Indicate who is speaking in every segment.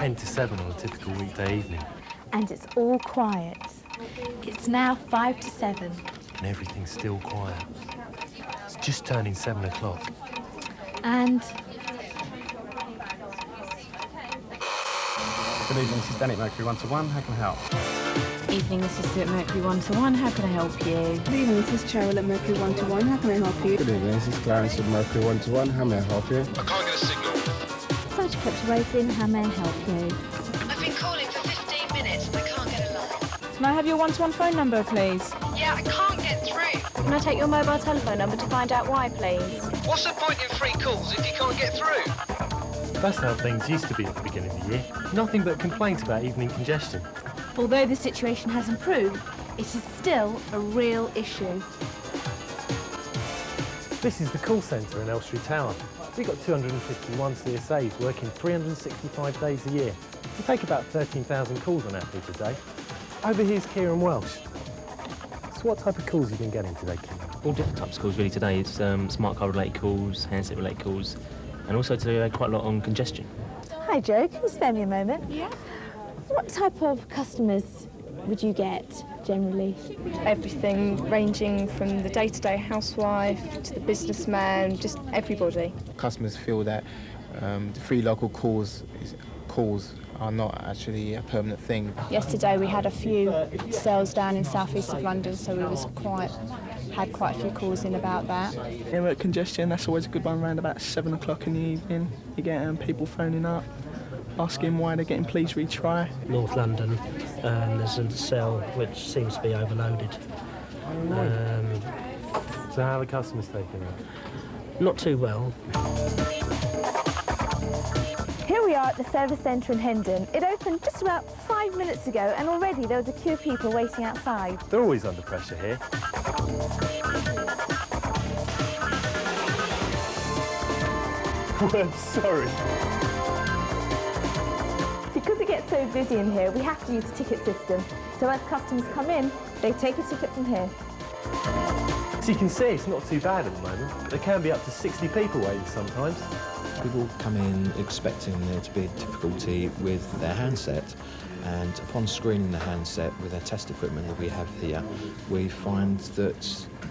Speaker 1: 10 to 7 on a typical weekday evening.
Speaker 2: And it's all quiet. It's now 5 to 7.
Speaker 1: And everything's still quiet. It's just turning 7 o'clock.
Speaker 2: And...
Speaker 3: Good evening, this is Danny at Mercury One2One. How can I help?
Speaker 4: Evening, this is Sue at Mercury One2One. How can I help you?
Speaker 5: Good evening, this is Cheryl at Mercury One2One. How can I help you?
Speaker 3: Good evening, this is Clarence at Mercury One2One. How may I help you?
Speaker 6: I can't get a signal.
Speaker 2: Sorry to keep you waiting. How may I help you?
Speaker 7: I've been calling for 15 minutes and I can't get a line.
Speaker 4: Can I have your One2One phone number, please?
Speaker 7: Yeah, I can't get through.
Speaker 4: Can I take your mobile telephone number to find out why, please?
Speaker 6: What's the point in free calls if you can't get through?
Speaker 1: That's how things used to be at the beginning of the year. Nothing but complaints about evening congestion.
Speaker 2: Although the situation has improved, it is still a real issue.
Speaker 1: This is the call centre in Elstree Tower. We've got 251 CSAs working 365 days a year. We take about 13,000 calls on average a day. Over here's Kieran Welsh. So what type of calls have you been getting today, Kieran?
Speaker 8: All different types of calls really today. It's smart car related calls, handset related calls, and also to quite a lot on congestion.
Speaker 2: Hi Joe, can you spare me a moment?
Speaker 4: Yeah.
Speaker 2: What type of customers would you get generally?
Speaker 9: Everything ranging from the day-to-day housewife to the businessman, just everybody.
Speaker 10: Customers feel that the free local calls are not actually a permanent thing.
Speaker 9: Yesterday we had a few sales down in southeast of London, so we had quite a few calls in about that.
Speaker 11: Yeah, congestion, that's always a good one around about 7 o'clock in the evening. You get people phoning up, asking why they're getting please retry.
Speaker 12: North London, there's a cell which seems to be overloaded.
Speaker 1: So how are the customers taking it?
Speaker 12: Not too well.
Speaker 2: Here we are at the service centre in Hendon. It opened just about 5 minutes ago and already there was a queue of people waiting outside.
Speaker 1: They're always under pressure here. I'm sorry.
Speaker 2: Because it gets so busy in here, we have to use the ticket system. So as customers come in, they take a ticket from here.
Speaker 1: So you can see it's not too bad at the moment. There can be up to 60 people waiting sometimes.
Speaker 13: People come in expecting there to be difficulty with their handset, and upon screening the handset with our test equipment that we have here, we find that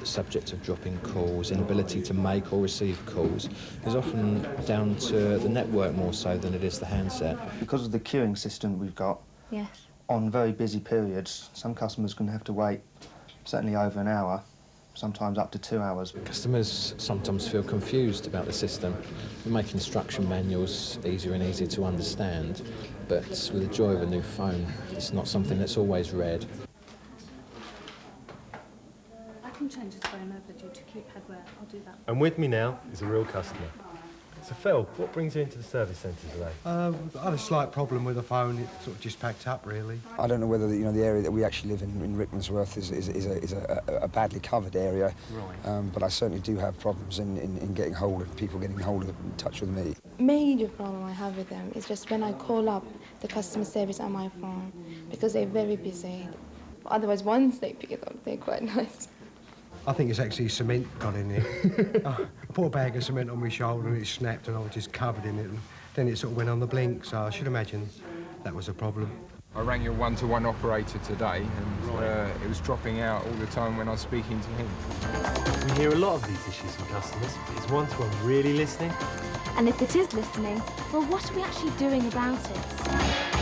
Speaker 13: the subject of dropping calls, inability to make or receive calls, is often down to the network more so than it is the handset.
Speaker 14: Because of the queuing system we've got,
Speaker 2: yes,
Speaker 14: on very busy periods, some customers can have to wait certainly over an hour, sometimes up to 2 hours.
Speaker 13: Customers sometimes feel confused about the system. We make instruction manuals easier and easier to understand, but with the joy of a new phone, it's not something that's always read.
Speaker 5: I can change this phone over due to keypad wear. I'll do that.
Speaker 1: And with me now is a real customer. So Phil, what brings you into the service centre today?
Speaker 15: I had a slight problem with the phone. It sort of just packed up, really.
Speaker 16: I don't know whether the area that we actually live in Rickmansworth is a badly covered area. Right. But I certainly do have problems in getting hold of people, getting hold of them, in touch with me.
Speaker 17: Major problem I have with them is just when I call up the customer service on my phone, because they're very busy. Otherwise, once they pick it up, they're quite nice.
Speaker 15: I think it's actually cement got in it. I put a bag of cement on my shoulder and it snapped and I was just covered in it, and then it sort of went on the blink, so I should imagine that was a problem.
Speaker 18: I rang your one-to-one operator today and it was dropping out all the time when I was speaking to him.
Speaker 1: We hear a lot of these issues from customers. Is one-to-one really listening?
Speaker 2: And if it is listening, well, what are we actually doing about it?